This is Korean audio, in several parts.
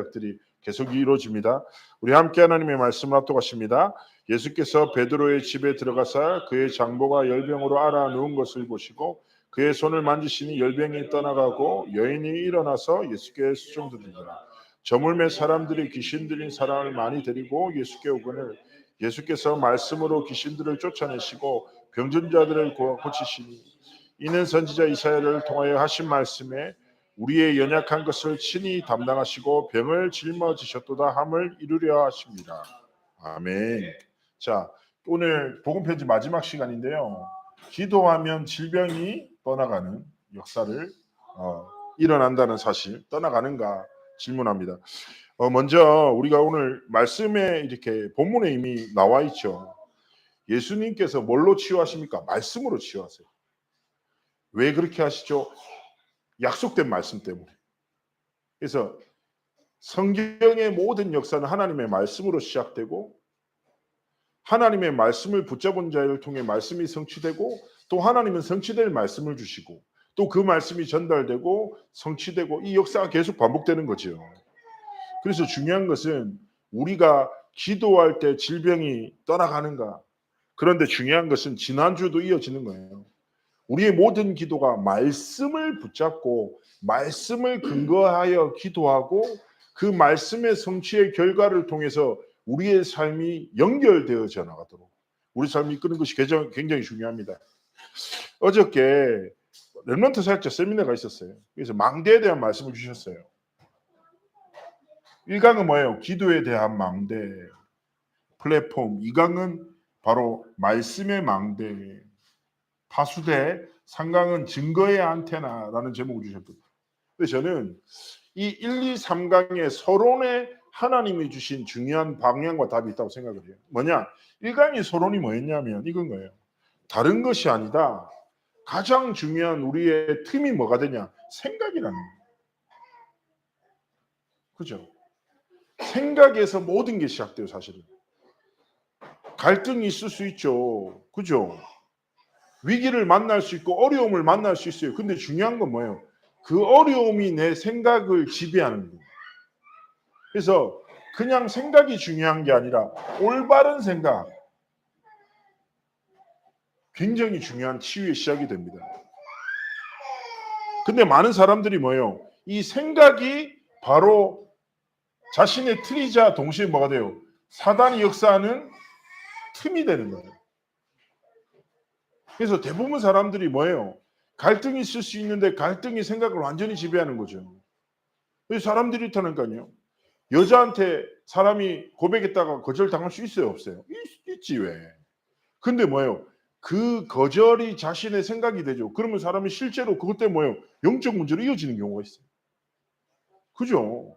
사역들이 계속 이루어집니다. 우리 함께 하나님의 말씀을 합독하십니다. 예수께서 베드로의 집에 들어가사 그의 장보가 열병으로 앓아 누운 것을 보시고 그의 손을 만지시니 열병이 떠나가고 여인이 일어나서 예수께 수종드리더라. 저물매 사람들이 귀신 들린 사람을 많이 데리고 예수께 오거늘 예수께서 말씀으로 귀신들을 쫓아내시고 병든 자들을 고치시니 이는 선지자 이사야를 통하여 하신 말씀에 우리의 연약한 것을 친히 담당하시고 병을 짊어지셨도다 함을 이루려 하십니다. 아멘. 자, 오늘 복음 편지 마지막 시간인데요. 기도하면 질병이 떠나가는 역사를 일어난다는 사실, 떠나가는가 질문합니다. 먼저 우리가 오늘 말씀에 이렇게 본문에 이미 나와 있죠. 예수님께서 뭘로 치유하십니까? 말씀으로 치유하세요. 왜 그렇게 하시죠? 약속된 말씀 때문에. 그래서 성경의 모든 역사는 하나님의 말씀으로 시작되고 하나님의 말씀을 붙잡은 자를 통해 말씀이 성취되고 또 하나님은 성취될 말씀을 주시고 또 그 말씀이 전달되고 성취되고 이 역사가 계속 반복되는 거죠. 그래서 중요한 것은 우리가 기도할 때 질병이 떠나가는가. 그런데 중요한 것은 지난주도 이어지는 거예요. 우리의 모든 기도가 말씀을 붙잡고 말씀을 근거하여 기도하고 그 말씀의 성취의 결과를 통해서 우리의 삶이 연결되어져 나가도록 우리 삶이 이끄는 것이 굉장히 중요합니다. 어저께 렘넌트 사역자 세미나가 있었어요. 그래서 망대에 대한 말씀을 주셨어요. 1강은 뭐예요? 기도에 대한 망대 플랫폼. 2강은 바로 말씀의 망대 파수대. 3강은 증거의 안테나라는 제목을 주셨거든요. 근데 저는 이 1, 2, 3강의 서론에 하나님이 주신 중요한 방향과 답이 있다고 생각을 해요. 뭐냐? 1강의 서론이 뭐였냐면 이건 거예요. 다른 것이 아니다. 가장 중요한 우리의 틈이 뭐가 되냐? 생각이라는 거예요. 그죠? 생각에서 모든 게 시작돼요, 사실은. 갈등이 있을 수 있죠. 그죠? 위기를 만날 수 있고 어려움을 만날 수 있어요. 근데 중요한 건 뭐예요? 그 어려움이 내 생각을 지배하는 거예요. 그래서 그냥 생각이 중요한 게 아니라 올바른 생각, 굉장히 중요한 치유의 시작이 됩니다. 근데 많은 사람들이 뭐예요? 이 생각이 바로 자신의 틀이자 동시에 뭐가 돼요? 사단이 역사하는 틈이 되는 거예요. 그래서 대부분 사람들이 뭐예요? 갈등이 있을 수 있는데 갈등이 생각을 완전히 지배하는 거죠. 그래서 사람들이 있다니까요. 여자한테 사람이 고백했다가 거절당할 수 있어요? 없어요? 있지 왜? 근데 뭐예요? 그 거절이 자신의 생각이 되죠. 그러면 사람이 실제로 그것 때문에 뭐예요? 영적 문제로 이어지는 경우가 있어요. 그죠?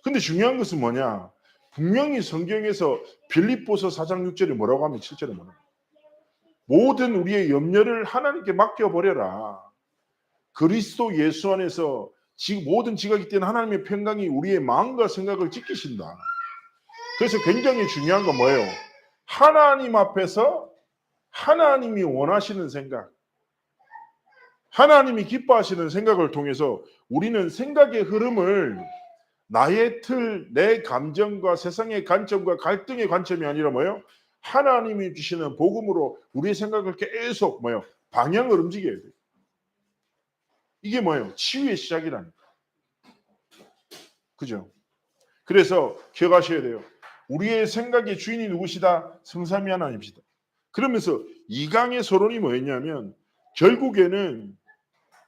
근데 중요한 것은 뭐냐? 분명히 성경에서 빌립보서 4장 6절에 뭐라고 하면 7절에 뭐라고? 모든 우리의 염려를 하나님께 맡겨버려라. 그리스도 예수 안에서 모든 지각이 뛰는 하나님의 평강이 우리의 마음과 생각을 지키신다. 그래서 굉장히 중요한 건 뭐예요? 하나님 앞에서 하나님이 원하시는 생각, 하나님이 기뻐하시는 생각을 통해서 우리는 생각의 흐름을 나의 틀, 내 감정과 세상의 관점과 갈등의 관점이 아니라 뭐예요? 하나님이 주시는 복음으로 우리의 생각을 계속 뭐예요? 방향을 움직여야 돼요. 이게 뭐예요? 치유의 시작이라니까. 그죠? 그래서 기억하셔야 돼요. 우리의 생각의 주인이 누구시다? 성삼위 하나님이시다. 그러면서 2강의 서론이 뭐였냐면 결국에는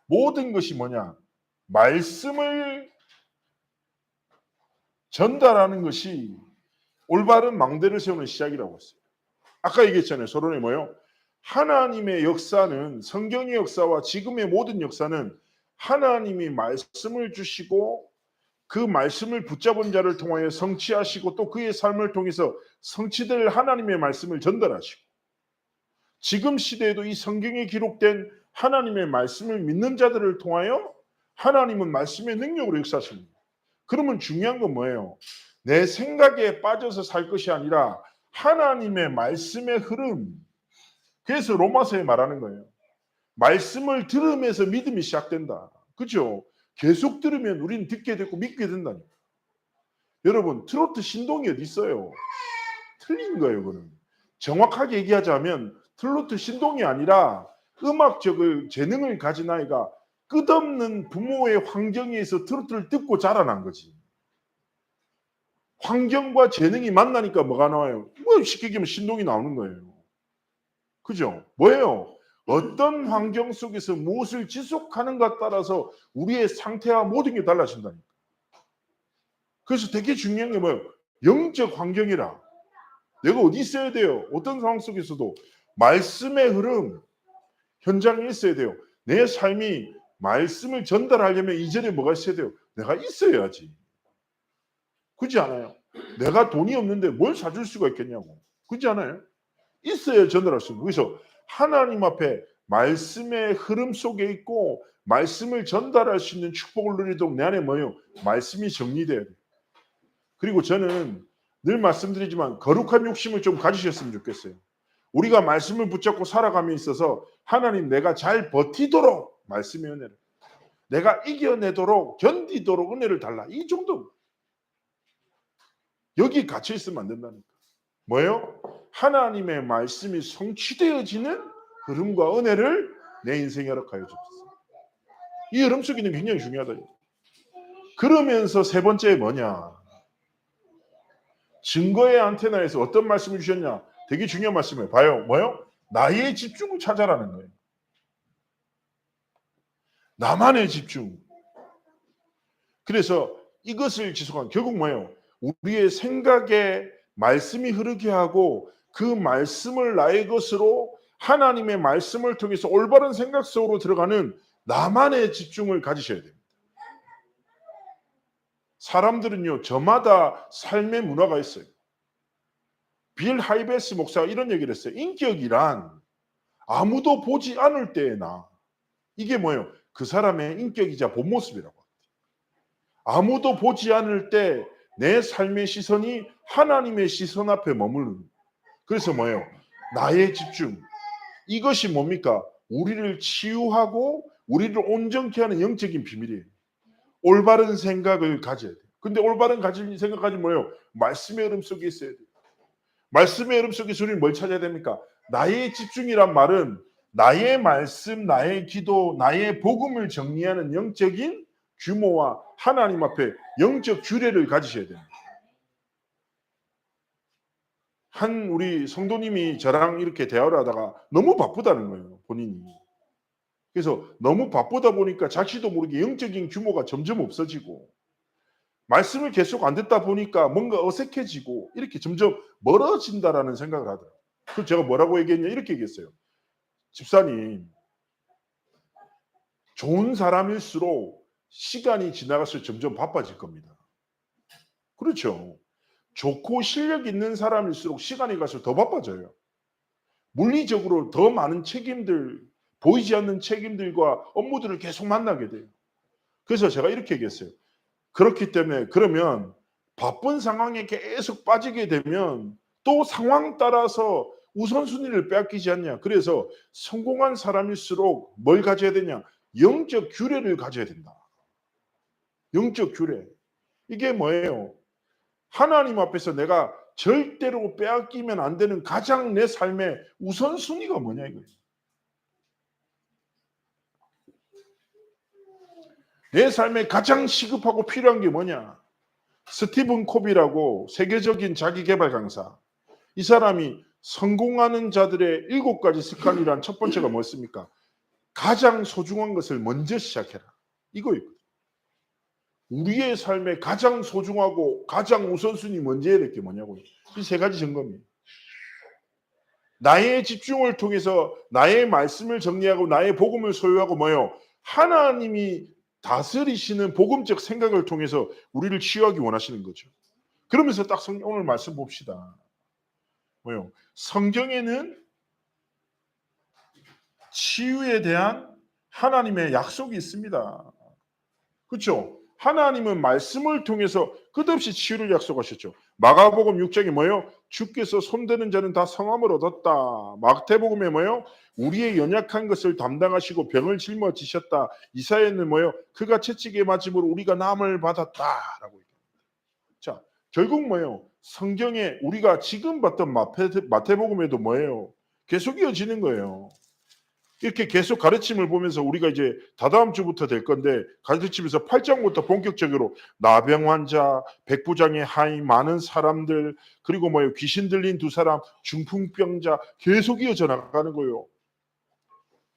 모든 것이 뭐냐? 말씀을 전달하는 것이 올바른 망대를 세우는 시작이라고 했어요. 아까 얘기했잖아요. 서론이 뭐예요? 하나님의 역사는 성경의 역사와 지금의 모든 역사는 하나님이 말씀을 주시고 그 말씀을 붙잡은 자를 통하여 성취하시고 또 그의 삶을 통해서 성취될 하나님의 말씀을 전달하시고 지금 시대에도 이 성경에 기록된 하나님의 말씀을 믿는 자들을 통하여 하나님은 말씀의 능력으로 역사하십니다. 그러면 중요한 건 뭐예요? 내 생각에 빠져서 살 것이 아니라 하나님의 말씀의 흐름. 그래서 로마서에 말하는 거예요. 말씀을 들으면서 믿음이 시작된다. 그렇죠? 계속 들으면 우리는 듣게 되고 믿게 된다니까. 여러분 트로트 신동이 어디 있어요? 틀린 거예요. 그거는. 정확하게 얘기하자면 트로트 신동이 아니라 음악적인 재능을 가진 아이가 끝없는 부모의 환경에서 트로트를 듣고 자라난 거지. 환경과 재능이 만나니까 뭐가 나와요? 뭐 쉽게 얘기하면 신동이 나오는 거예요. 그죠? 뭐예요? 어떤 환경 속에서 무엇을 지속하는가 따라서 우리의 상태와 모든 게 달라진다니까. 그래서 되게 중요한 게 뭐예요? 영적 환경이라. 내가 어디 있어야 돼요? 어떤 상황 속에서도 말씀의 흐름 현장에 있어야 돼요. 내 삶이 말씀을 전달하려면 이전에 뭐가 있어야 돼요? 내가 있어야지. 그렇지 않아요? 내가 돈이 없는데 뭘 사줄 수가 있겠냐고. 그렇지 않아요? 있어야 전달할 수 있는. 그래서 하나님 앞에 말씀의 흐름 속에 있고 말씀을 전달할 수 있는 축복을 누리도록 내 안에 뭐예요? 말씀이 정리돼야 돼요. 그리고 저는 늘 말씀드리지만 거룩한 욕심을 좀 가지셨으면 좋겠어요. 우리가 말씀을 붙잡고 살아감에 있어서 하나님 내가 잘 버티도록 말씀의 은혜를, 내가 이겨내도록 견디도록 은혜를 달라. 이 정도. 여기 갇혀 있으면 안 된다니까. 뭐예요? 하나님의 말씀이 성취되어지는 흐름과 은혜를 내 인생에 허락하여 주옵소서. 이 흐름 속에는 굉장히 중요하다. 그러면서 세 번째 뭐냐? 증거의 안테나에서 어떤 말씀을 주셨냐? 되게 중요한 말씀이에요. 봐요. 뭐요? 나의 집중을 찾아라는 거예요. 나만의 집중. 그래서 이것을 지속한 결국 뭐예요? 우리의 생각에 말씀이 흐르게 하고 그 말씀을 나의 것으로 하나님의 말씀을 통해서 올바른 생각 속으로 들어가는 나만의 집중을 가지셔야 됩니다. 사람들은요, 저마다 삶의 문화가 있어요. 빌 하이베스 목사가 이런 얘기를 했어요. 인격이란 아무도 보지 않을 때에나 이게 뭐예요? 그 사람의 인격이자 본 모습이라고. 아무도 보지 않을 때 내 삶의 시선이 하나님의 시선 앞에 머무르는. 그래서 뭐예요? 나의 집중. 이것이 뭡니까? 우리를 치유하고 우리를 온전케 하는 영적인 비밀이에요. 올바른 생각을 가져야 돼요. 근데 올바른 생각까지 뭐예요? 말씀의 흐름 속에 있어야 돼요. 말씀의 흐름 속에서 우리는 뭘 찾아야 됩니까? 나의 집중이란 말은 나의 말씀, 나의 기도, 나의 복음을 정리하는 영적인 규모와 하나님 앞에 영적 규례를 가지셔야 됩니다. 한 우리 성도님이 저랑 이렇게 대화를 하다가 너무 바쁘다는 거예요, 본인이. 그래서 너무 바쁘다 보니까 자기도 모르게 영적인 규모가 점점 없어지고 말씀을 계속 안 듣다 보니까 뭔가 어색해지고 이렇게 점점 멀어진다라는 생각을 하더라고요. 그래서 제가 뭐라고 얘기했냐 이렇게 얘기했어요. 집사님, 좋은 사람일수록 시간이 지나갈수록 점점 바빠질 겁니다. 그렇죠. 좋고 실력 있는 사람일수록 시간이 갈수록 더 바빠져요. 물리적으로 더 많은 책임들, 보이지 않는 책임들과 업무들을 계속 만나게 돼요. 그래서 제가 이렇게 얘기했어요. 그렇기 때문에 그러면 바쁜 상황에 계속 빠지게 되면 또 상황 따라서 우선순위를 빼앗기지 않냐. 그래서 성공한 사람일수록 뭘 가져야 되냐. 영적 규례를 가져야 된다. 영적 규례. 이게 뭐예요? 하나님 앞에서 내가 절대로 빼앗기면 안 되는 가장 내 삶의 우선순위가 뭐냐 이거예요. 내 삶에 가장 시급하고 필요한 게 뭐냐? 스티븐 코비라고 세계적인 자기개발 강사. 이 사람이 성공하는 자들의 7가지 습관이란 첫 번째가 뭐였습니까? 가장 소중한 것을 먼저 시작해라. 이거예요. 우리의 삶에 가장 소중하고 가장 우선순위 먼저 해야 될 게 뭐냐고요. 이 3가지 점검이에요. 나의 집중을 통해서 나의 말씀을 정리하고 나의 복음을 소유하고 뭐예요? 하나님이 다스리시는 복음적 생각을 통해서 우리를 치유하기 원하시는 거죠. 그러면서 딱 오늘 말씀 봅시다. 뭐요? 성경에는 치유에 대한 하나님의 약속이 있습니다. 그렇죠? 하나님은 말씀을 통해서 끝없이 치유를 약속하셨죠. 마가복음 6장에 뭐예요? 주께서 손대는 자는 다 성함을 얻었다. 마태복음에 뭐예요? 우리의 연약한 것을 담당하시고 병을 짊어지셨다. 이사야는 뭐예요? 그가 채찍에 맞음으로 우리가 남을 받았다라고 얘기합니다. 자, 결국 뭐예요? 성경에 우리가 지금 봤던 마태복음에도 뭐예요? 계속 이어지는 거예요. 이렇게 계속 가르침을 보면서 우리가 이제 다다음 주부터 될 건데 가르침에서 8장부터 본격적으로 나병 환자, 백부장의 하인, 많은 사람들, 그리고 뭐예요? 귀신 들린 두 사람, 중풍병자 계속 이어져 나가는 거예요.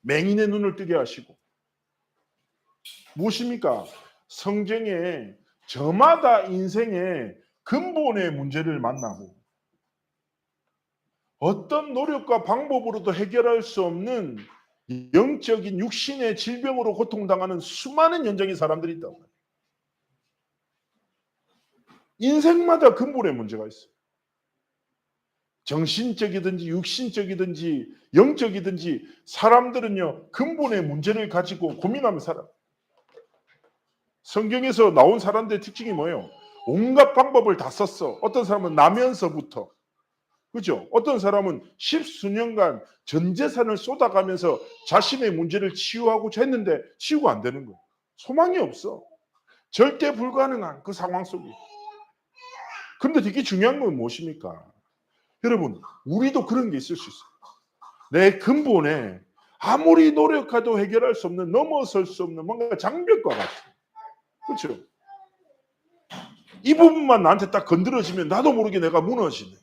맹인의 눈을 뜨게 하시고. 무엇입니까? 성경에 저마다 인생의 근본의 문제를 만나고 어떤 노력과 방법으로도 해결할 수 없는 영적인 육신의 질병으로 고통당하는 수많은 연장의 사람들이 있다고 해요. 인생마다 근본의 문제가 있어요. 정신적이든지 육신적이든지 영적이든지 사람들은요 근본의 문제를 가지고 고민하며 살아요. 성경에서 나온 사람들의 특징이 뭐예요? 온갖 방법을 다 썼어. 어떤 사람은 나면서부터, 그죠? 어떤 사람은 십수년간 전 재산을 쏟아가면서 자신의 문제를 치유하고자 했는데 치유가 안 되는 거예요. 소망이 없어. 절대 불가능한 그 상황 속에. 그런데 되게 중요한 건 무엇입니까? 여러분, 우리도 그런 게 있을 수 있어요. 내 근본에 아무리 노력해도 해결할 수 없는, 넘어설 수 없는 뭔가 장벽과 같은, 그렇죠? 이 부분만 나한테 딱 건드려지면 나도 모르게 내가 무너지네.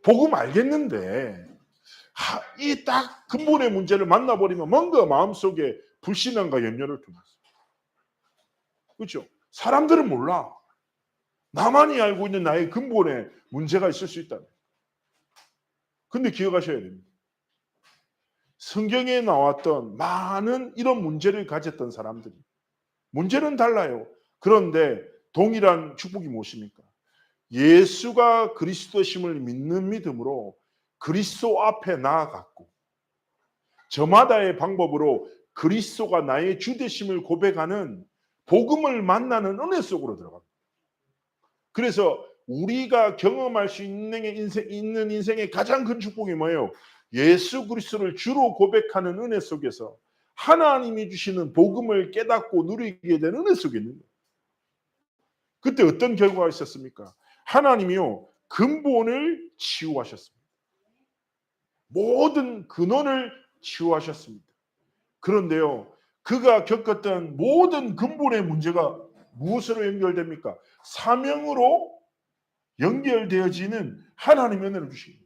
복음 알겠는데 이 딱 근본의 문제를 만나버리면 뭔가 마음속에 불신앙과 염려를 두면서, 그렇죠? 사람들은 몰라. 나만이 알고 있는 나의 근본에 문제가 있을 수 있다. 근데 기억하셔야 됩니다. 성경에 나왔던 많은 이런 문제를 가졌던 사람들이, 문제는 달라요. 그런데 동일한 축복이 무엇입니까? 예수가 그리스도심을 믿는 믿음으로 그리스도 앞에 나아갔고 저마다의 방법으로 그리스도가 나의 주되심을 고백하는 복음을 만나는 은혜 속으로 들어갑니다. 그래서 우리가 경험할 수 있는 인생의 가장 큰 축복이 뭐예요? 예수 그리스도를 주로 고백하는 은혜 속에서 하나님이 주시는 복음을 깨닫고 누리게 되는 은혜 속에 있는 거예요. 그때 어떤 결과가 있었습니까? 하나님이요 근본을 치유하셨습니다. 모든 근원을 치유하셨습니다. 그런데요 그가 겪었던 모든 근본의 문제가 무엇으로 연결됩니까? 사명으로 연결되어지는 하나님의 은혜를 주십니다.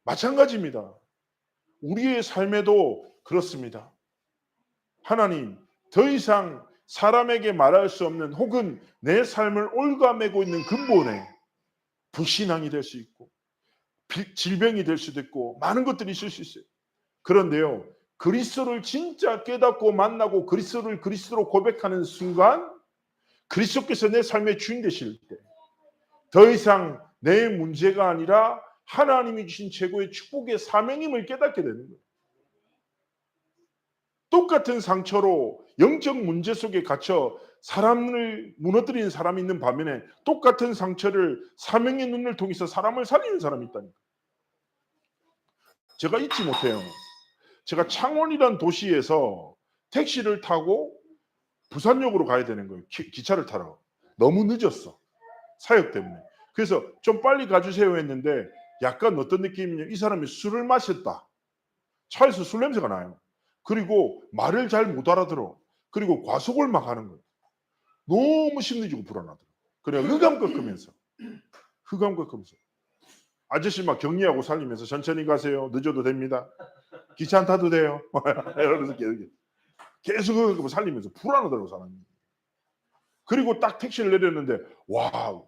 마찬가지입니다. 우리의 삶에도 그렇습니다. 하나님 더 이상 사람에게 말할 수 없는 혹은 내 삶을 올가매고 있는 근본에 불신앙이 될 수 있고 질병이 될 수도 있고 많은 것들이 있을 수 있어요. 그런데요 그리스도를 진짜 깨닫고 만나고 그리스도를 그리스도로 고백하는 순간 그리스도께서 내 삶의 주인 되실 때 더 이상 내 문제가 아니라 하나님이 주신 최고의 축복의 사명임을 깨닫게 되는 거예요. 똑같은 상처로 영적 문제 속에 갇혀 사람을 무너뜨리는 사람이 있는 반면에 똑같은 상처를 사명의 눈을 통해서 사람을 살리는 사람이 있다니까. 제가 잊지 못해요. 제가 창원이란 도시에서 택시를 타고 부산역으로 가야 되는 거예요. 기차를 타러. 너무 늦었어. 사역 때문에. 그래서 좀 빨리 가주세요 했는데 약간 어떤 느낌이냐. 이 사람이 술을 마셨다. 차에서 술 냄새가 나요. 그리고 말을 잘 못 알아들어. 그리고 과속을 막 하는 거예요. 너무 심리적으로 불안하더라고요. 그래 흑암 꺾으면서. 아저씨 막 격리하고 살리면서 천천히 가세요. 늦어도 됩니다. 기차 안 타도 돼요. 이러면서 계속 살리면서 불안하더라고 사람이. 그리고 딱 택시를 내렸는데 와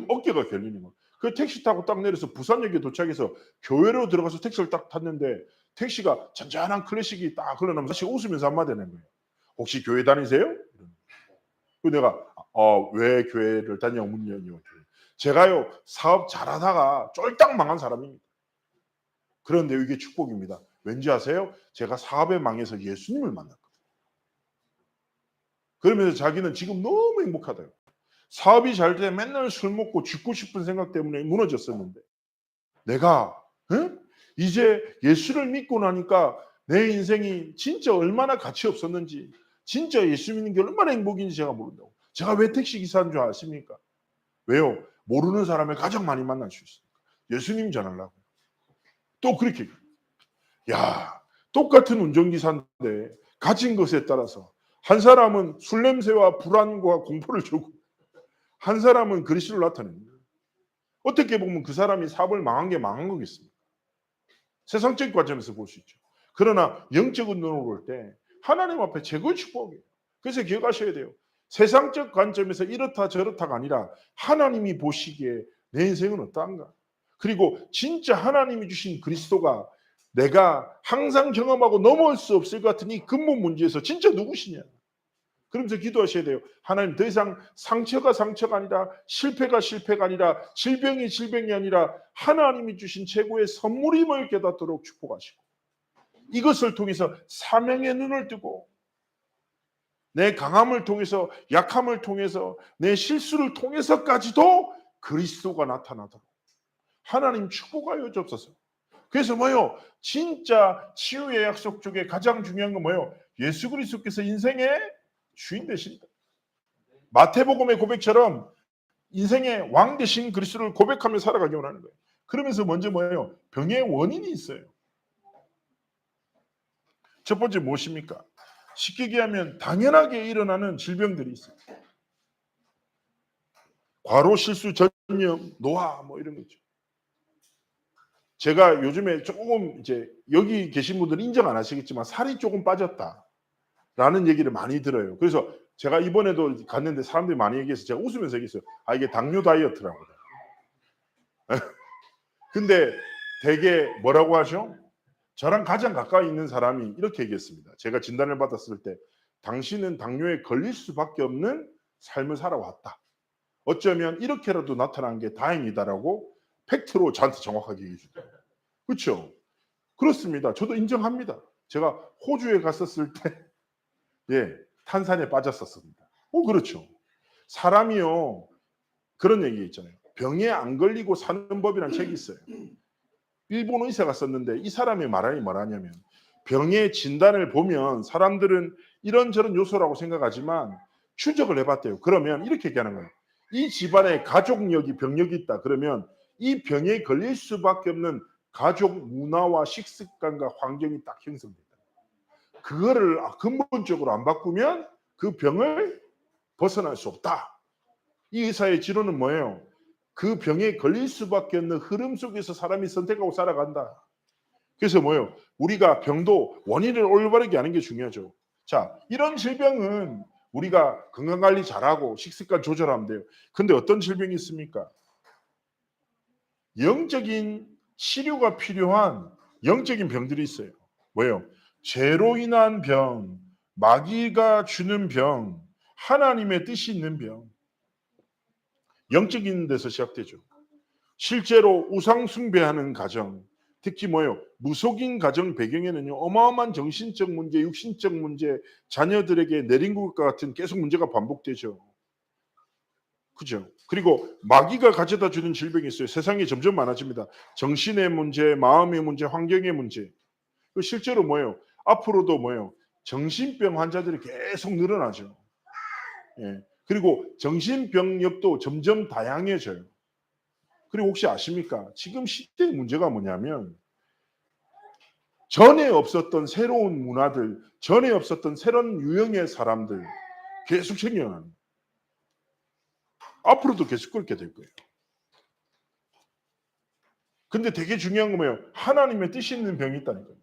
어깨가 결리는 거야. 그 택시 타고 딱 내려서 부산역에 도착해서 교회로 들어가서 택시를 딱 탔는데 택시가 잔잔한 클래식이 딱 흘러나면서 다시 웃으면서 한마디 하는 거예요. 혹시 교회 다니세요? 그 내가 왜 교회를 다녀오면요. 제가요 사업 잘하다가 쫄딱 망한 사람입니다. 그런데 이게 축복입니다. 왠지 아세요? 제가 사업에 망해서 예수님을 만났거든요. 그러면서 자기는 지금 너무 행복하대요. 사업이 잘 돼 맨날 술 먹고 죽고 싶은 생각 때문에 무너졌었는데 내가 이제 예수를 믿고 나니까 내 인생이 진짜 얼마나 가치 없었는지 진짜 예수 믿는 게 얼마나 행복인지 제가 모른다고. 제가 왜 택시기사인 줄 아십니까? 왜요? 모르는 사람을 가장 많이 만날 수 있으니까. 예수님 전하려고. 또 그렇게. 야, 똑같은 운전기사인데 가진 것에 따라서 한 사람은 술 냄새와 불안과 공포를 주고 한 사람은 그리스도를 나타냅니다. 어떻게 보면 그 사람이 사업을 망한 게 망한 거겠습니까? 세상적 관점에서 볼 수 있죠. 그러나 영적인 눈으로 볼 때 하나님 앞에 최고의 축복이에요. 그래서 기억하셔야 돼요. 세상적 관점에서 이렇다 저렇다가 아니라 하나님이 보시기에 내 인생은 어떠한가? 그리고 진짜 하나님이 주신 그리스도가 내가 항상 경험하고 넘어올 수 없을 것 같은 이 근본 문제에서 진짜 누구시냐? 그러면서 기도하셔야 돼요. 하나님, 더 이상 상처가 상처가 아니라 실패가 실패가 아니라 질병이 질병이 아니라 하나님이 주신 최고의 선물임을 깨닫도록 축복하시고 이것을 통해서 사명의 눈을 뜨고 내 강함을 통해서 약함을 통해서 내 실수를 통해서까지도 그리스도가 나타나도록 하나님 축복하여 주옵소서. 그래서 뭐요? 진짜 치유의 약속 중에 가장 중요한 건 뭐요? 예수 그리스도께서 인생의 주인 되신다. 마태복음의 고백처럼 인생의 왕 되신 그리스도를 고백하며 살아가기 원하는 거예요. 그러면서 먼저 뭐예요? 병의 원인이 있어요. 첫 번째 무엇입니까? 쉽게 얘기하면 당연하게 일어나는 질병들이 있어요. 과로, 실수, 전염, 노화 뭐 이런 거죠. 제가 요즘에 조금 이제 여기 계신 분들은 인정 안 하시겠지만 살이 조금 빠졌다라는 얘기를 많이 들어요. 그래서 제가 이번에도 갔는데 사람들이 많이 얘기해서 제가 웃으면서 얘기했어요. 아, 이게 당뇨 다이어트라고. 근데 되게 뭐라고 하셔? 저랑 가장 가까이 있는 사람이 이렇게 얘기했습니다. 제가 진단을 받았을 때 당신은 당뇨에 걸릴 수밖에 없는 삶을 살아왔다. 어쩌면 이렇게라도 나타난 게 다행이다라고 팩트로 저한테 정확하게 얘기해 주더라고요. 그렇죠? 그렇습니다. 저도 인정합니다. 제가 호주에 갔었을 때 예, 탄산에 빠졌었습니다. 그렇죠. 사람이요. 그런 얘기 있잖아요. 병에 안 걸리고 사는 법이라는 책이 있어요. 일본 의사가 썼는데 이 사람의 말이 뭐라냐면 병의 진단을 보면 사람들은 이런저런 요소라고 생각하지만 추적을 해봤대요. 그러면 이렇게 얘기하는 거예요. 이 집안에 가족력이 병력이 있다. 그러면 이 병에 걸릴 수밖에 없는 가족 문화와 식습관과 환경이 딱 형성된다. 그거를 근본적으로 안 바꾸면 그 병을 벗어날 수 없다. 이 의사의 지론은 뭐예요? 그 병에 걸릴 수밖에 없는 흐름 속에서 사람이 선택하고 살아간다. 그래서 뭐예요? 우리가 병도 원인을 올바르게 아는 게 중요하죠. 자, 이런 질병은 우리가 건강관리 잘하고 식습관 조절하면 돼요. 근데 어떤 질병이 있습니까? 영적인 치료가 필요한 영적인 병들이 있어요. 뭐예요? 죄로 인한 병, 마귀가 주는 병, 하나님의 뜻이 있는 병. 영적인 데서 시작되죠. 실제로 우상 숭배하는 가정, 특히 뭐예요? 무속인 가정 배경에는요, 어마어마한 정신적 문제, 육신적 문제, 자녀들에게 내린 것과 같은 계속 문제가 반복되죠. 그죠? 그리고 마귀가 가져다 주는 질병이 있어요. 세상에 점점 많아집니다. 정신의 문제, 마음의 문제, 환경의 문제. 실제로 뭐예요? 앞으로도 뭐예요? 정신병 환자들이 계속 늘어나죠. 예. 그리고 정신병력도 점점 다양해져요. 그리고 혹시 아십니까? 지금 시대의 문제가 뭐냐면 전에 없었던 새로운 문화들, 전에 없었던 새로운 유형의 사람들 계속 생겨나는 거예요. 앞으로도 계속 그렇게 될 거예요. 근데 되게 중요한 건 뭐예요? 하나님의 뜻이 있는 병이 있다는 거예요.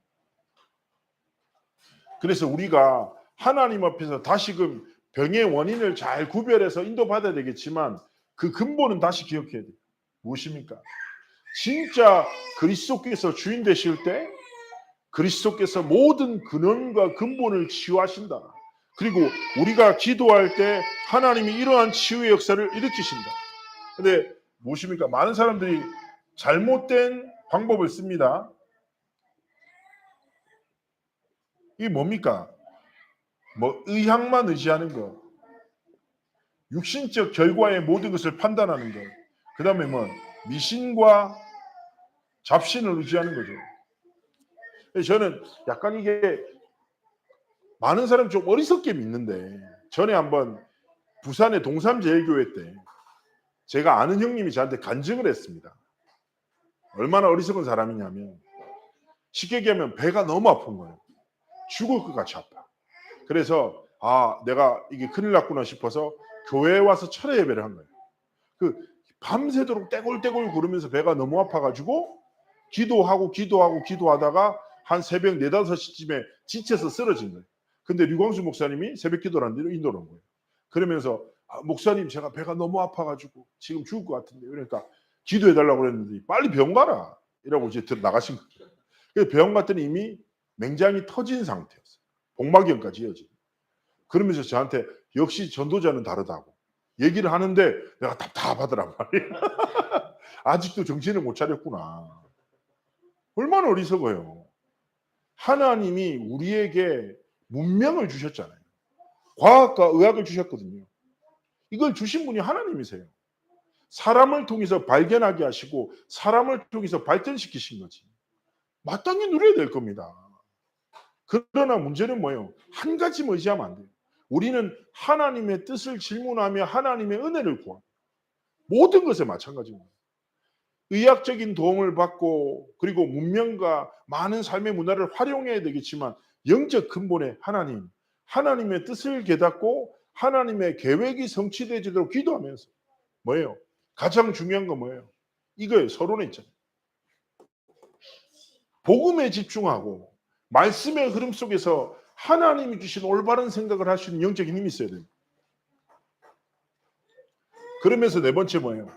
그래서 우리가 하나님 앞에서 다시금 병의 원인을 잘 구별해서 인도받아야 되겠지만 그 근본은 다시 기억해야 돼요. 무엇입니까? 진짜 그리스도께서 주인 되실 때 그리스도께서 모든 근원과 근본을 치유하신다. 그리고 우리가 기도할 때 하나님이 이러한 치유의 역사를 일으키신다. 근데 무엇입니까? 많은 사람들이 잘못된 방법을 씁니다. 이게 뭡니까? 뭐 의학만 의지하는 거, 육신적 결과의 모든 것을 판단하는 것, 그 다음에 뭐 미신과 잡신을 의지하는 거죠. 저는 약간 이게 많은 사람이 좀 어리석게 믿는데 전에 한번 부산의 동삼제일교회 때 제가 아는 형님이 저한테 간증을 했습니다. 얼마나 어리석은 사람이냐면 쉽게 얘기하면 배가 너무 아픈 거예요. 죽을 것 같이 아파. 그래서 내가 이게 큰일 났구나 싶어서 교회에 와서 철회 예배를 한 거예요. 그 밤새도록 떼굴떼굴 구르면서 배가 너무 아파가지고 기도하다가 한 새벽 4, 5시쯤에 지쳐서 쓰러진 거예요. 근데 류광수 목사님이 새벽 기도를 한 대로 인도를 온 거예요. 그러면서 목사님 제가 배가 너무 아파가지고 지금 죽을 것 같은데, 그러니까 기도해달라고 그랬는데 빨리 병원 가라 이라고 이제 나가신 거예요. 그래서 병원 갔더니 이미 맹장이 터진 상태였어요. 복막염까지 이어진. 그러면서 저한테 역시 전도자는 다르다고 얘기를 하는데 내가 답답하더란 말이에요. 아직도 정신을 못 차렸구나. 얼마나 어리석어요. 하나님이 우리에게 문명을 주셨잖아요. 과학과 의학을 주셨거든요. 이걸 주신 분이 하나님이세요. 사람을 통해서 발견하게 하시고 사람을 통해서 발전시키신 거지. 마땅히 누려야 될 겁니다. 그러나 문제는 뭐예요? 한 가지만 의지하면 안 돼요. 우리는 하나님의 뜻을 질문하며 하나님의 은혜를 구합니다. 모든 것에 마찬가지입니다. 의학적인 도움을 받고 그리고 문명과 많은 삶의 문화를 활용해야 되겠지만 영적 근본의 하나님의 뜻을 깨닫고 하나님의 계획이 성취되도록 기도하면서 뭐예요? 가장 중요한 건 뭐예요? 이거예요. 서론에 있잖아요. 복음에 집중하고 말씀의 흐름 속에서 하나님이 주신 올바른 생각을 할 수 있는 영적인 힘이 있어야 됩니다. 그러면서 네 번째 뭐예요?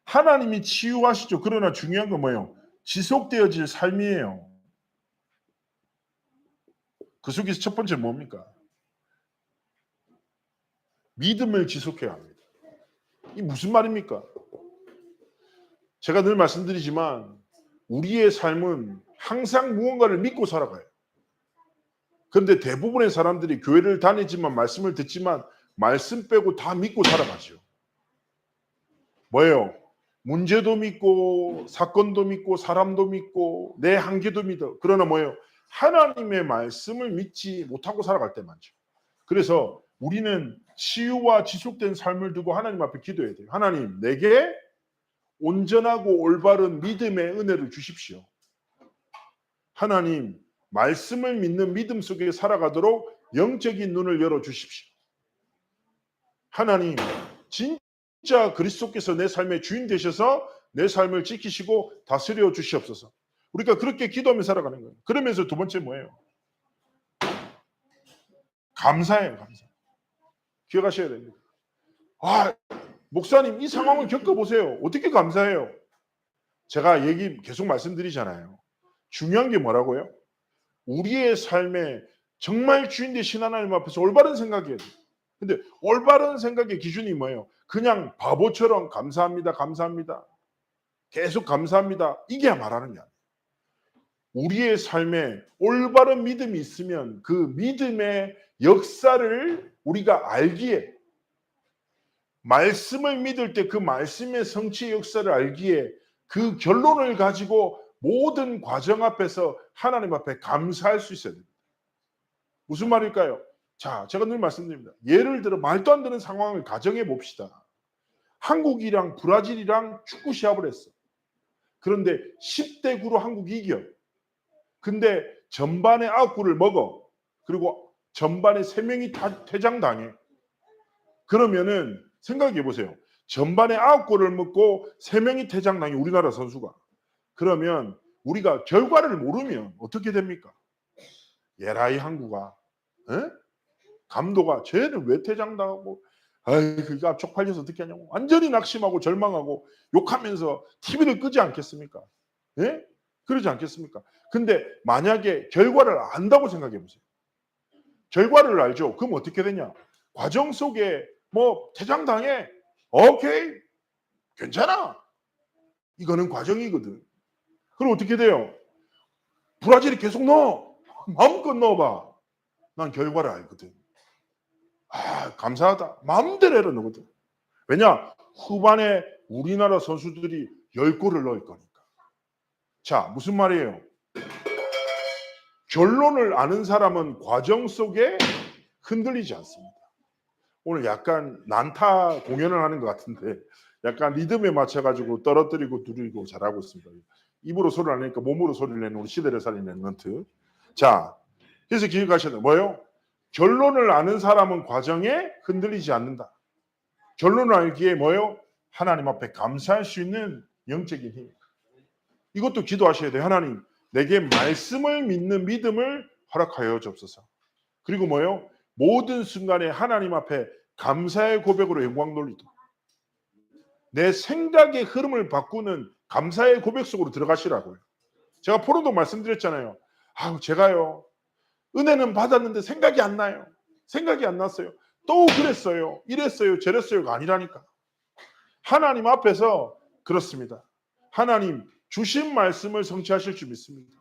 하나님이 치유하시죠. 그러나 중요한 건 뭐예요? 지속되어질 삶이에요. 그 속에서 첫 번째 뭡니까? 믿음을 지속해야 합니다. 이 무슨 말입니까? 제가 늘 말씀드리지만 우리의 삶은 항상 무언가를 믿고 살아가요. 그런데 대부분의 사람들이 교회를 다니지만 말씀을 듣지만 말씀 빼고 다 믿고 살아가죠. 뭐예요? 문제도 믿고 사건도 믿고 사람도 믿고 내 한계도 믿어. 그러나 뭐예요? 하나님의 말씀을 믿지 못하고 살아갈 때 많죠. 그래서 우리는 치유와 지속된 삶을 두고 하나님 앞에 기도해야 돼요. 하나님, 내게 온전하고 올바른 믿음의 은혜를 주십시오. 하나님, 말씀을 믿는 믿음 속에 살아가도록 영적인 눈을 열어주십시오. 하나님, 진짜 그리스도께서 내 삶의 주인 되셔서 내 삶을 지키시고 다스려 주시옵소서. 우리가 그렇게 기도하며 살아가는 거예요. 그러면서 두 번째 뭐예요? 감사해요. 감사. 기억하셔야 됩니다. 목사님 이 상황을 겪어보세요. 어떻게 감사해요? 제가 계속 말씀드리잖아요. 중요한 게 뭐라고요? 우리의 삶에 정말 주인 되신 하나님 앞에서 올바른 생각이에요. 근데 올바른 생각의 기준이 뭐예요? 그냥 바보처럼 감사합니다. 감사합니다. 계속 감사합니다. 이게 말하는 게 아니에요. 우리의 삶에 올바른 믿음이 있으면 그 믿음의 역사를 우리가 알기에, 말씀을 믿을 때 그 말씀의 성취의 역사를 알기에 그 결론을 가지고 모든 과정 앞에서 하나님 앞에 감사할 수 있어야 됩니다. 무슨 말일까요? 자, 제가 늘 말씀드립니다. 예를 들어 말도 안 되는 상황을 가정해 봅시다. 한국이랑 브라질이랑 축구 시합을 했어. 그런데 10대 9로 한국이 이겨. 근데 전반에 9골을 먹어. 그리고 전반에 3명이 퇴장당해. 그러면은 생각해 보세요. 전반에 9골을 먹고 3명이 퇴장당해, 우리나라 선수가. 그러면 우리가 결과를 모르면 어떻게 됩니까? 예라이 한국아, 에? 감독아, 쟤는 왜 퇴장당하고, 그가 쪽팔려서 어떻게 하냐고 완전히 낙심하고 절망하고 욕하면서 TV를 끄지 않겠습니까? 예? 그러지 않겠습니까? 근데 만약에 결과를 안다고 생각해 보세요. 결과를 알죠. 그럼 어떻게 되냐? 과정 속에 뭐 퇴장당해. 오케이. 괜찮아. 이거는 과정이거든. 그럼 어떻게 돼요? 브라질이 계속 넣어. 마음껏 넣어봐. 난 결과를 알거든. 감사하다. 마음대로 해라 넣거든. 왜냐? 후반에 우리나라 선수들이 10골을 넣을 거니까. 자, 무슨 말이에요? 결론을 아는 사람은 과정 속에 흔들리지 않습니다. 오늘 약간 난타 공연을 하는 것 같은데 약간 리듬에 맞춰가지고 떨어뜨리고 누리고 잘하고 있습니다. 입으로 소리를 안 내니까 몸으로 소리를 내는 우리 시대를 살리는 멘트. 자, 그래서 기억하셔야 돼요. 뭐예요? 결론을 아는 사람은 과정에 흔들리지 않는다. 결론을 알기에 뭐예요? 하나님 앞에 감사할 수 있는 영적인 힘. 이것도 기도하셔야 돼요. 하나님, 내게 말씀을 믿는 믿음을 허락하여 주옵소서. 그리고 뭐예요? 모든 순간에 하나님 앞에 감사의 고백으로 영광 돌리도록 내 생각의 흐름을 바꾸는 감사의 고백 속으로 들어가시라고요. 제가 포로도 말씀드렸잖아요. 제가요 은혜는 받았는데 생각이 안 나요. 생각이 안 났어요. 또 그랬어요. 이랬어요. 저랬어요가 아니라니까. 하나님 앞에서 그렇습니다. 하나님 주신 말씀을 성취하실 줄 믿습니다.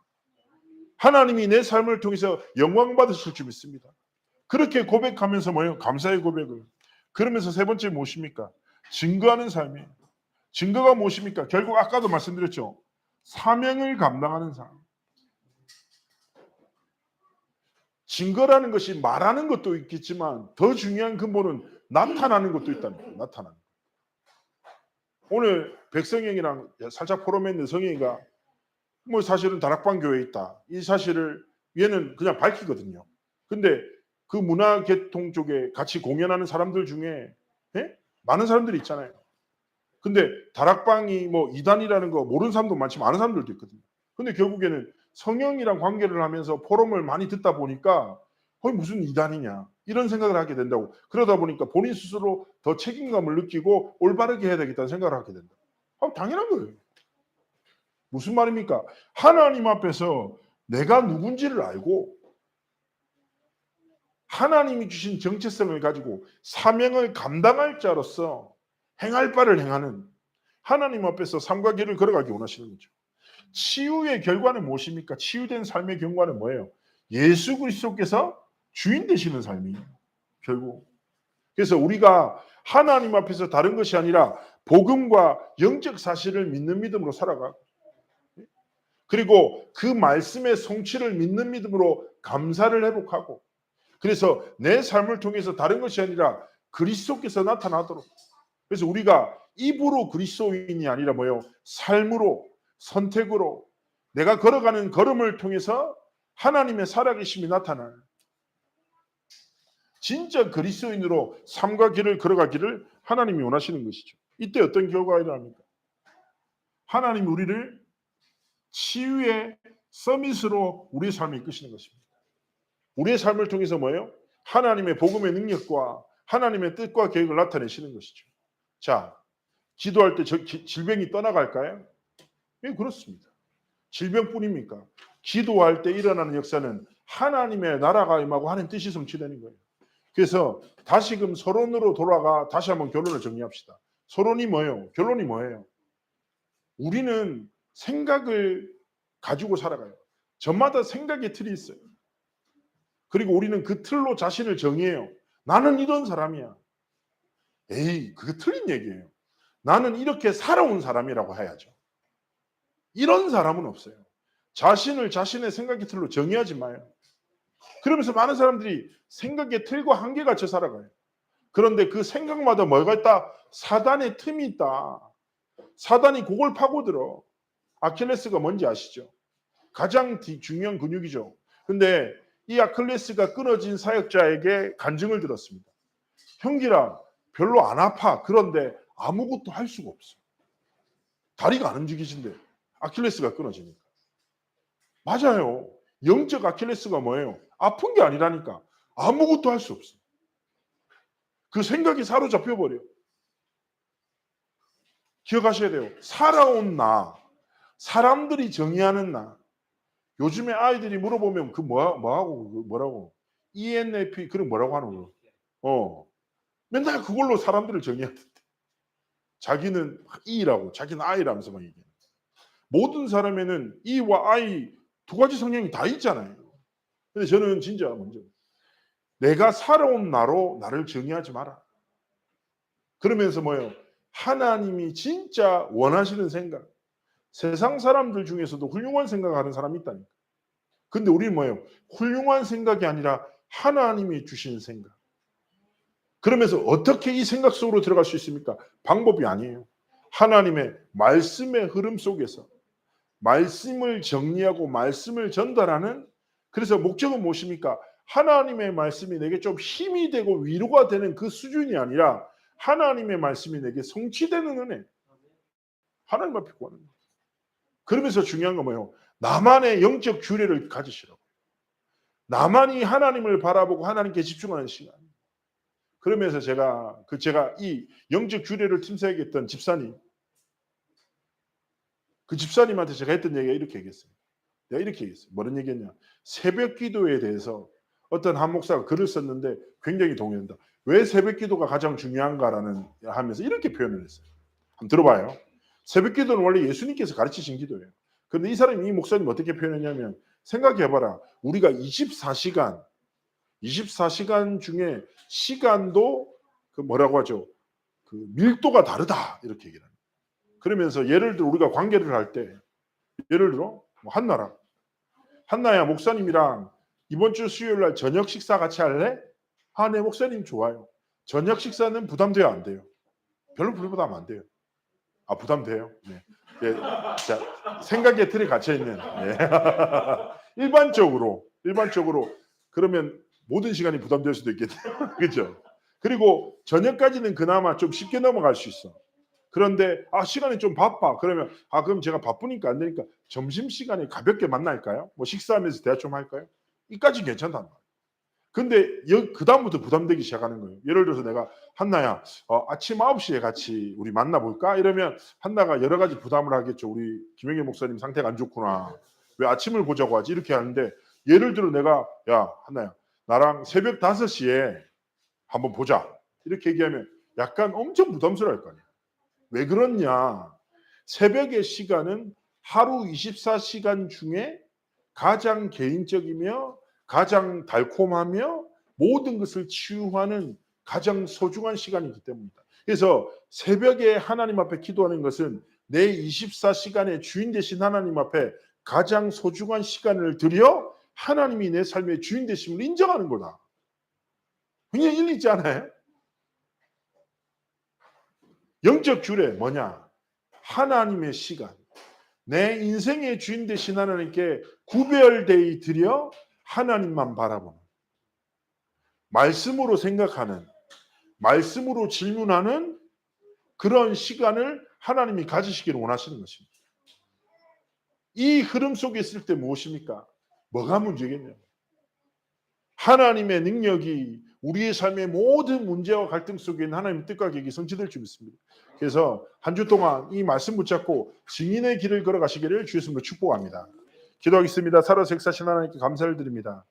하나님이 내 삶을 통해서 영광 받으실 줄 믿습니다. 그렇게 고백하면서 뭐예요? 감사의 고백을. 그러면서 세 번째 무엇입니까? 증거하는 삶이에요. 증거가 무엇입니까? 결국 아까도 말씀드렸죠. 사명을 감당하는 삶. 증거라는 것이 말하는 것도 있겠지만 더 중요한 근본은 나타나는 것도 있다는 거예요. 나타나는. 오늘 백성영이랑 살짝 포럼했는 성영이가 뭐 사실은 다락방 교회에 있다. 이 사실을 얘는 그냥 밝히거든요. 근데 그 문화계통 쪽에 같이 공연하는 사람들 중에 많은 사람들이 있잖아요. 근데 다락방이 뭐 이단이라는 거 모르는 사람도 많지만 아는 사람들도 있거든요. 근데 결국에는 성령이랑 관계를 하면서 포럼을 많이 듣다 보니까 거의 무슨 이단이냐 이런 생각을 하게 된다고. 그러다 보니까 본인 스스로 더 책임감을 느끼고 올바르게 해야 되겠다는 생각을 하게 된다. 당연한 거예요. 무슨 말입니까? 하나님 앞에서 내가 누군지를 알고 하나님이 주신 정체성을 가지고 사명을 감당할 자로서 행할 바를 행하는 하나님 앞에서 삶과 길을 걸어가기 원하시는 거죠. 치유의 결과는 무엇입니까? 치유된 삶의 경과는 뭐예요? 예수 그리스도께서 주인 되시는 삶이에요. 결국. 그래서 우리가 하나님 앞에서 다른 것이 아니라 복음과 영적 사실을 믿는 믿음으로 살아가고 그리고 그 말씀의 성취를 믿는 믿음으로 감사를 회복하고 그래서 내 삶을 통해서 다른 것이 아니라 그리스도께서 나타나도록 그래서 우리가 입으로 그리스도인이 아니라 뭐예요? 삶으로 선택으로 내가 걸어가는 걸음을 통해서 하나님의 살아계심이 나타나는 진짜 그리스도인으로 삶과 길을 걸어가기를 하나님이 원하시는 것이죠. 이때 어떤 결과가 일어납니까? 하나님이 우리를 치유의 서밋으로 우리의 삶을 이끄시는 것입니다. 우리의 삶을 통해서 뭐예요? 하나님의 복음의 능력과 하나님의 뜻과 계획을 나타내시는 것이죠. 자, 기도할 때 질병이 떠나갈까요? 예, 그렇습니다. 질병뿐입니까? 기도할 때 일어나는 역사는 하나님의 나라가 임하고 하나님 뜻이 성취되는 거예요. 그래서 다시금 서론으로 돌아가 다시 한번 결론을 정리합시다. 서론이 뭐예요? 결론이 뭐예요? 우리는 생각을 가지고 살아가요. 저마다 생각의 틀이 있어요. 그리고 우리는 그 틀로 자신을 정의해요. 나는 이런 사람이야. 에이, 그게 틀린 얘기예요. 나는 이렇게 살아온 사람이라고 해야죠. 이런 사람은 없어요. 자신을 자신의 생각의 틀로 정의하지 마요. 그러면서 많은 사람들이 생각의 틀과 한계 갇혀 살아가요. 그런데 그 생각마다 뭐가 있다? 사단의 틈이 있다. 사단이 그걸 파고들어. 아킬레스가 뭔지 아시죠? 가장 중요한 근육이죠. 근데 이 아킬레스가 끊어진 사역자에게 간증을 들었습니다. 형기라 별로 안 아파. 그런데 아무것도 할 수가 없어. 다리가 안 움직이신데 아킬레스가 끊어지니까. 맞아요. 영적 아킬레스가 뭐예요? 아픈 게 아니라니까. 아무것도 할 수 없어. 그 생각이 사로잡혀 버려. 기억하셔야 돼요. 살아온 나, 사람들이 정의하는 나. 요즘에 아이들이 물어보면 그 뭐라고 ENFP 그런 뭐라고 하는 거. 맨날 그걸로 사람들을 정의하는데 자기는 E라고, 자기는 I라면서 막 얘기해. 모든 사람에는 E와 I 두 가지 성향이 다 있잖아요. 근데 저는 진짜 먼저 내가 살아온 나로 나를 정의하지 마라. 그러면서 뭐예요? 하나님이 진짜 원하시는 생각. 세상 사람들 중에서도 훌륭한 생각하는 사람이 있다니까. 근데 우리는 뭐예요? 훌륭한 생각이 아니라 하나님이 주신 생각. 그러면서 어떻게 이 생각 속으로 들어갈 수 있습니까? 방법이 아니에요. 하나님의 말씀의 흐름 속에서 말씀을 정리하고 말씀을 전달하는, 그래서 목적은 무엇입니까? 하나님의 말씀이 내게 좀 힘이 되고 위로가 되는 그 수준이 아니라 하나님의 말씀이 내게 성취되는 은혜. 하나님 앞에 구하는 거예요. 그러면서 중요한 건 뭐예요? 나만의 영적 규례를 가지시라고. 나만이 하나님을 바라보고 하나님께 집중하는 시간. 그러면서 제가 이 영적 규례를 틈새겼던 집사님, 그 집사님한테 제가 했던 얘기가 이렇게 얘기했어요. 내가 이렇게 얘기했어요. 뭐런 얘기했냐? 새벽 기도에 대해서 어떤 한 목사가 글을 썼는데 굉장히 동의한다. 왜 새벽 기도가 가장 중요한가라는 하면서 이렇게 표현을 했어요. 한번 들어봐요. 새벽 기도는 원래 예수님께서 가르치신 기도예요. 그런데 이 사람이, 이 목사님 어떻게 표현했냐면, 생각해봐라. 우리가 24시간 중에 시간도 그 뭐라고 하죠? 그 밀도가 다르다. 이렇게 얘기를 합니다. 그러면서 예를 들어 우리가 관계를 할 때, 예를 들어 뭐 한나야 목사님이랑 이번 주 수요일 날 저녁 식사 같이 할래? 아, 네 목사님 좋아요. 저녁 식사는 부담돼요, 안 돼요? 별로 부담 안 돼요. 아, 부담돼요. 네. 네. 자, 생각의 틀에 갇혀 있는. 네. 일반적으로 그러면 모든 시간이 부담될 수도 있겠네요. 그렇죠? 그리고 저녁까지는 그나마 좀 쉽게 넘어갈 수 있어. 그런데 시간이 좀 바빠. 그러면 그럼 제가 바쁘니까 안 되니까 점심시간에 가볍게 만날까요? 뭐 식사하면서 대화 좀 할까요? 이까지 괜찮단 말이에요. 근데 그다음부터 부담되기 시작하는 거예요. 예를 들어서 내가 한나야 아침 9시에 같이 우리 만나볼까? 이러면 한나가 여러 가지 부담을 하겠죠. 우리 김영애 목사님 상태가 안 좋구나. 왜 아침을 보자고 하지? 이렇게 하는데, 예를 들어 내가 야 한나야 나랑 새벽 5시에 한번 보자. 이렇게 얘기하면 약간 엄청 부담스러울 거 아니야. 왜 그렇냐? 새벽의 시간은 하루 24시간 중에 가장 개인적이며 가장 달콤하며 모든 것을 치유하는 가장 소중한 시간이기 때문이다. 그래서 새벽에 하나님 앞에 기도하는 것은 내 24시간의 주인 되신 하나님 앞에 가장 소중한 시간을 들여 하나님이 내 삶의 주인 되심을 인정하는 거다. 굉장히 일리 있지 않아요? 영적 규례 뭐냐? 하나님의 시간, 내 인생의 주인 되신 하나님께 구별되이 드려 하나님만 바라보는, 말씀으로 생각하는, 말씀으로 질문하는 그런 시간을 하나님이 가지시기를 원하시는 것입니다. 이 흐름 속에 있을 때 무엇입니까? 뭐가 문제겠냐고. 하나님의 능력이 우리의 삶의 모든 문제와 갈등 속에 있는 하나님의 뜻과 계획이 성취될 줄 믿습니다. 그래서 한 주 동안 이 말씀 붙잡고 증인의 길을 걸어가시기를 주 예수님으로 축복합니다. 기도하겠습니다. 살아서 역사하신 하나님께 감사를 드립니다.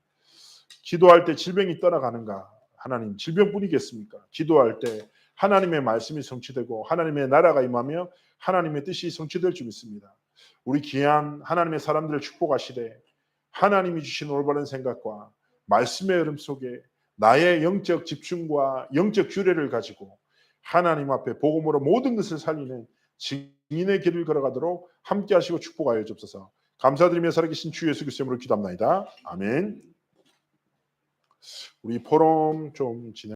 기도할 때 질병이 떠나가는가? 하나님, 질병뿐이겠습니까? 기도할 때 하나님의 말씀이 성취되고 하나님의 나라가 임하며 하나님의 뜻이 성취될 줄 믿습니다. 우리 귀한 하나님의 사람들을 축복하시되 하나님이 주신 올바른 생각과 말씀의 흐름 속에 나의 영적 집중과 영적 규례를 가지고 하나님 앞에 복음으로 모든 것을 살리는 증인의 길을 걸어가도록 함께 하시고 축복하여 주옵소서. 감사드리며 살아계신 주 예수 그리스도로 기도합나이다. 아멘. 우리 포럼 좀 진행